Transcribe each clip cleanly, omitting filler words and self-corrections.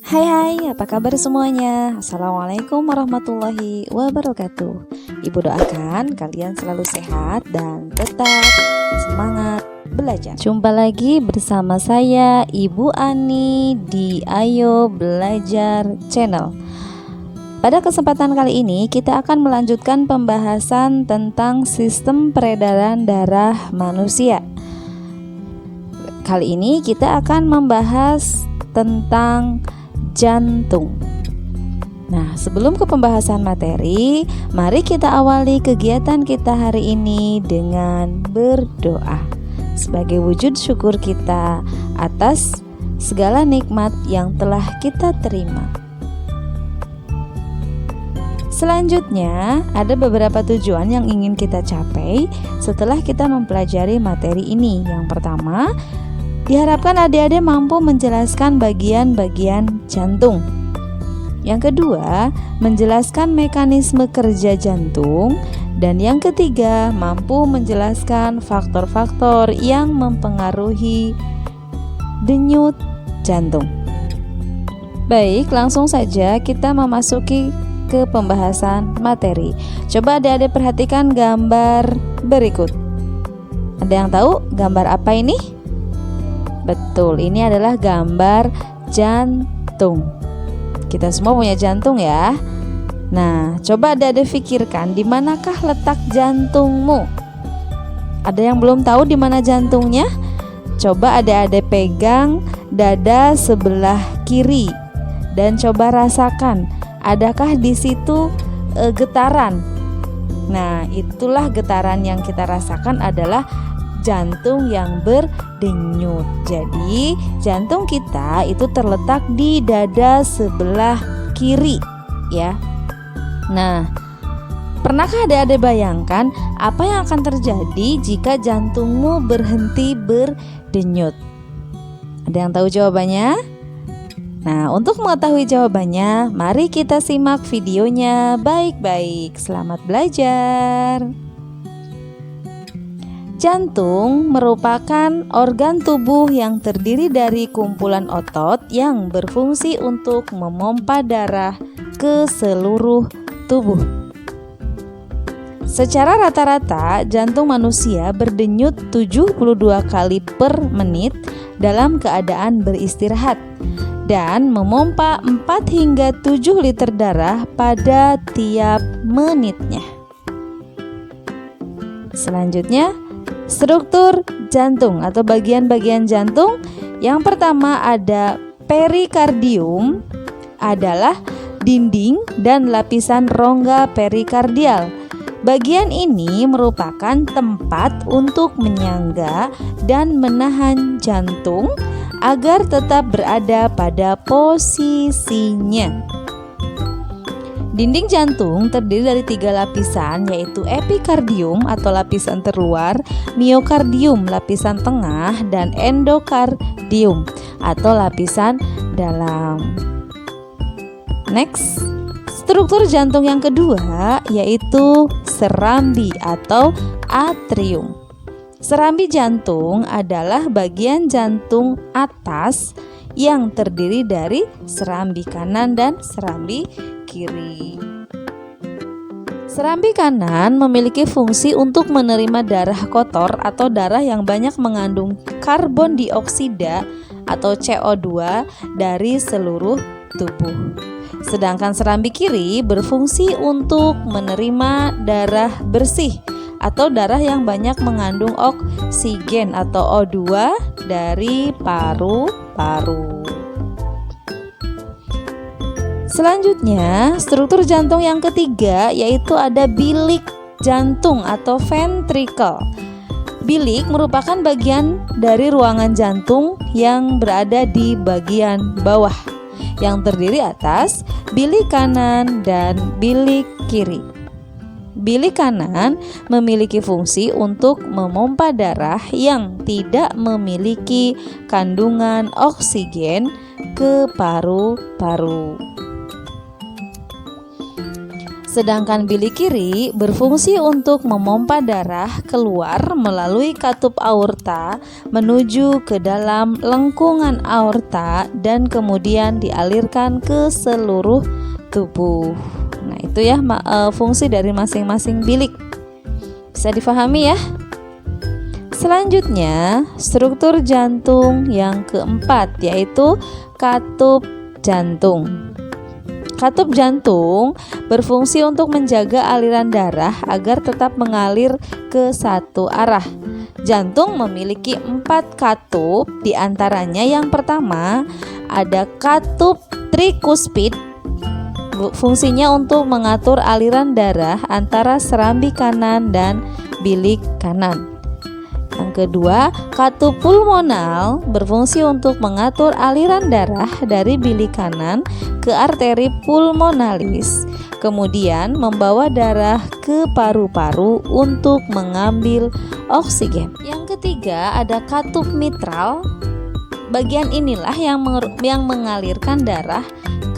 Hai hai, apa kabar semuanya? Assalamualaikum warahmatullahi wabarakatuh. Ibu doakan kalian selalu sehat dan tetap semangat belajar. Jumpa lagi bersama saya Ibu Ani di Ayo Belajar Channel. Pada kesempatan kali ini kita akan melanjutkan pembahasan tentang sistem peredaran darah manusia. Kali ini kita akan membahas tentang jantung. Nah, sebelum ke pembahasan materi, mari kita awali kegiatan kita hari ini dengan berdoa sebagai wujud syukur kita atas segala nikmat yang telah kita terima. Selanjutnya, ada beberapa tujuan yang ingin kita capai setelah kita mempelajari materi ini. Yang pertama, diharapkan adik-adik mampu menjelaskan bagian-bagian jantung. Yang kedua, menjelaskan mekanisme kerja jantung. Dan yang ketiga, mampu menjelaskan faktor-faktor yang mempengaruhi denyut jantung. Baik, langsung saja kita memasuki ke pembahasan materi. Coba adik-adik perhatikan gambar berikut. Ada yang tahu gambar apa ini? Betul, ini adalah gambar jantung. Kita semua punya jantung ya. Nah, coba adik-adik pikirkan di manakah letak jantungmu? Ada yang belum tahu di mana jantungnya? Coba adik-adik pegang dada sebelah kiri dan coba rasakan, adakah di situ getaran? Nah, itulah getaran yang kita rasakan adalah jantung yang berdenyut. Jadi, jantung kita itu terletak di dada sebelah kiri, ya. Nah, pernahkah adik-adik bayangkan apa yang akan terjadi jika jantungmu berhenti berdenyut? Ada yang tahu jawabannya? Nah, untuk mengetahui jawabannya, mari kita simak videonya baik-baik. Selamat belajar. Jantung merupakan organ tubuh yang terdiri dari kumpulan otot yang berfungsi untuk memompa darah ke seluruh tubuh. Secara rata-rata, jantung manusia berdenyut 72 kali per menit dalam keadaan beristirahat dan memompa 4 hingga 7 liter darah pada tiap menitnya. Selanjutnya, struktur jantung atau bagian-bagian jantung. Yang pertama ada perikardium, adalah dinding dan lapisan rongga perikardial. Bagian ini merupakan tempat untuk menyangga dan menahan jantung agar tetap berada pada posisinya. Dinding jantung terdiri dari 3 lapisan, yaitu epikardium atau lapisan terluar, miokardium lapisan tengah, dan endokardium atau lapisan dalam. Next, struktur jantung yang kedua yaitu serambi atau atrium. Serambi jantung adalah bagian jantung atas yang terdiri dari serambi kanan dan serambi kiri. Serambi kanan memiliki fungsi untuk menerima darah kotor atau darah yang banyak mengandung karbon dioksida atau CO2 dari seluruh tubuh. Sedangkan serambi kiri berfungsi untuk menerima darah bersih atau darah yang banyak mengandung oksigen atau O2 dari paru-paru. Selanjutnya, struktur jantung yang ketiga yaitu ada bilik jantung atau ventricle. Bilik merupakan bagian dari ruangan jantung yang berada di bagian bawah, yang terdiri atas bilik kanan dan bilik kiri. Bilik kanan memiliki fungsi untuk memompa darah yang tidak memiliki kandungan oksigen ke paru-paru. Sedangkan bilik kiri berfungsi untuk memompa darah keluar melalui katup aorta menuju ke dalam lengkungan aorta dan kemudian dialirkan ke seluruh tubuh. Nah, itu ya fungsi dari masing-masing bilik. Bisa difahami ya? Selanjutnya, struktur jantung yang keempat yaitu katup jantung. Katup jantung berfungsi untuk menjaga aliran darah agar tetap mengalir ke satu arah. Jantung memiliki 4 katup, diantaranya yang pertama ada katup trikuspid. Fungsinya untuk mengatur aliran darah antara serambi kanan dan bilik kanan. Yang kedua, katup pulmonal berfungsi untuk mengatur aliran darah dari bilik kanan ke arteri pulmonalis, kemudian membawa darah ke paru-paru untuk mengambil oksigen. Yang ketiga, ada katup mitral. Bagian inilah yang mengalirkan darah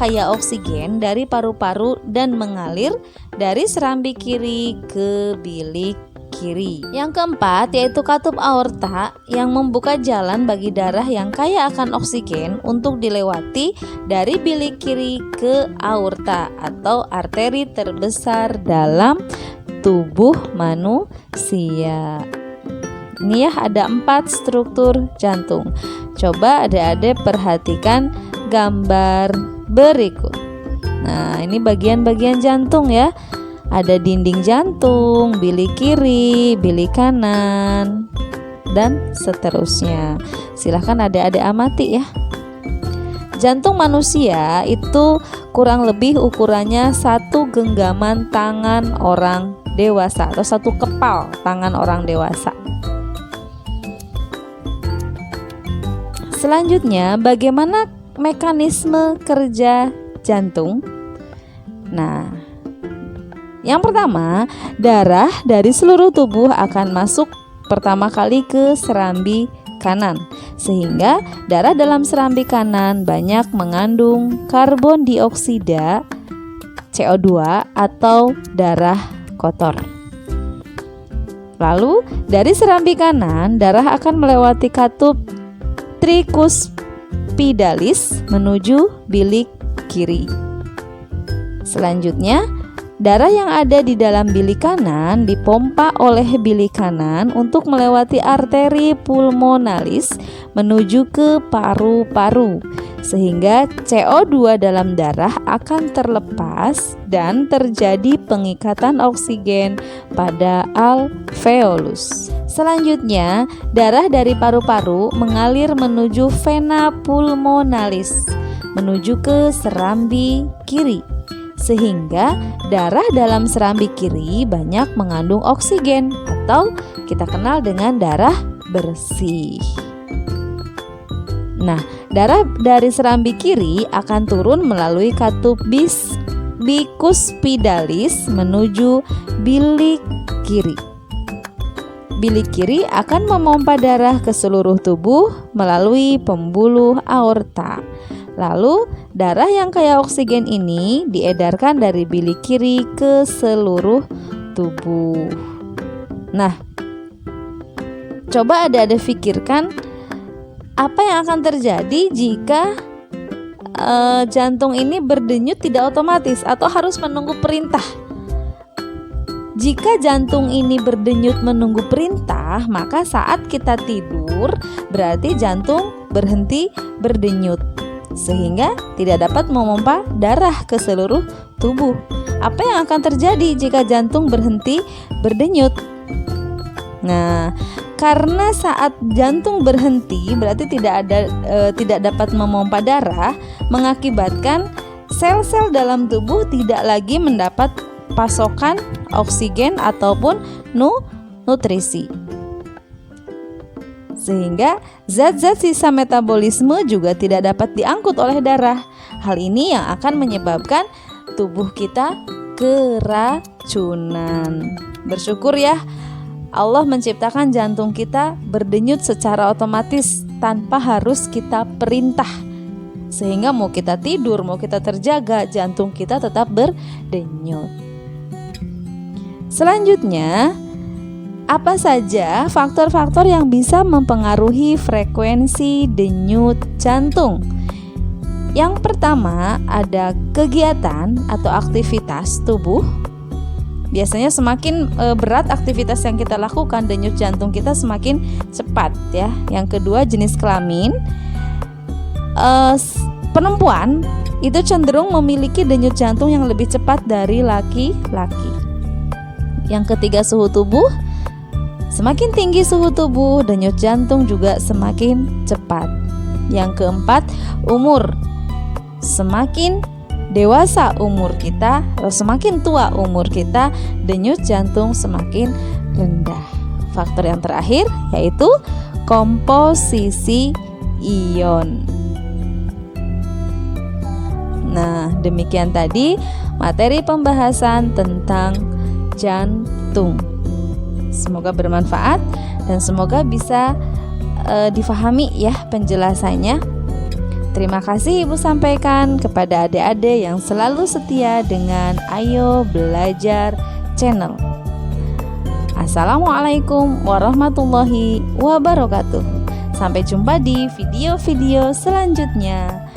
kaya oksigen dari paru-paru dan mengalir dari serambi kiri ke bilik kiri. Yang keempat yaitu katup aorta yang membuka jalan bagi darah yang kaya akan oksigen untuk dilewati dari bilik kiri ke aorta atau arteri terbesar dalam tubuh manusia. Ini ya, ada 4 struktur jantung. Coba adik-adik perhatikan gambar berikut. Nah, ini bagian-bagian jantung ya. Ada dinding jantung, bilik kiri, bilik kanan, dan seterusnya. Silahkan adik-adik amati ya. Jantung manusia itu kurang lebih ukurannya 1 genggaman tangan orang dewasa atau 1 kepal tangan orang dewasa. Selanjutnya, bagaimana mekanisme kerja jantung? Nah, yang pertama, darah dari seluruh tubuh akan masuk pertama kali ke serambi kanan, sehingga darah dalam serambi kanan banyak mengandung karbon dioksida CO2 atau darah kotor. Lalu, dari serambi kanan, darah akan melewati katup trikuspidalis menuju bilik kiri. Selanjutnya, darah yang ada di dalam bilik kanan dipompa oleh bilik kanan untuk melewati arteri pulmonalis menuju ke paru-paru, sehingga CO2 dalam darah akan terlepas dan terjadi pengikatan oksigen pada alveolus. Selanjutnya, darah dari paru-paru mengalir menuju vena pulmonalis menuju ke serambi kiri, sehingga darah dalam serambi kiri banyak mengandung oksigen atau kita kenal dengan darah bersih. Nah, darah dari serambi kiri akan turun melalui katup bikuspidalis menuju bilik kiri. Bilik kiri akan memompa darah ke seluruh tubuh melalui pembuluh aorta. Lalu, darah yang kaya oksigen ini diedarkan dari bilik kiri ke seluruh tubuh. Nah, coba adik-adik pikirkan apa yang akan terjadi jika jantung ini berdenyut tidak otomatis atau harus menunggu perintah. Jika jantung ini berdenyut menunggu perintah, maka saat kita tidur berarti jantung berhenti berdenyut, sehingga tidak dapat memompa darah ke seluruh tubuh. Apa yang akan terjadi jika jantung berhenti berdenyut? Nah, karena saat jantung berhenti berarti tidak dapat memompa darah, mengakibatkan sel-sel dalam tubuh tidak lagi mendapat pasokan oksigen ataupun nutrisi, sehingga zat-zat sisa metabolisme juga tidak dapat diangkut oleh darah. Hal ini yang akan menyebabkan tubuh kita keracunan. Bersyukur ya, Allah menciptakan jantung kita berdenyut secara otomatis tanpa harus kita perintah, sehingga mau kita tidur, mau kita terjaga, jantung kita tetap berdenyut. Selanjutnya, apa saja faktor-faktor yang bisa mempengaruhi frekuensi denyut jantung? Yang pertama ada kegiatan atau aktivitas tubuh. Biasanya semakin berat aktivitas yang kita lakukan, denyut jantung kita semakin cepat ya. Yang kedua jenis kelamin. Perempuan itu cenderung memiliki denyut jantung yang lebih cepat dari laki-laki. Yang ketiga suhu tubuh. Semakin tinggi suhu tubuh, denyut jantung juga semakin cepat. Yang keempat, umur. Semakin dewasa umur kita, atau semakin tua umur kita, denyut jantung semakin rendah. Faktor yang terakhir yaitu komposisi ion. Nah, demikian tadi materi pembahasan tentang jantung. Semoga bermanfaat dan semoga bisa difahami ya penjelasannya. Terima kasih Ibu sampaikan kepada adik-adik yang selalu setia dengan Ayo Belajar Channel. Assalamualaikum warahmatullahi wabarakatuh. Sampai jumpa di video-video selanjutnya.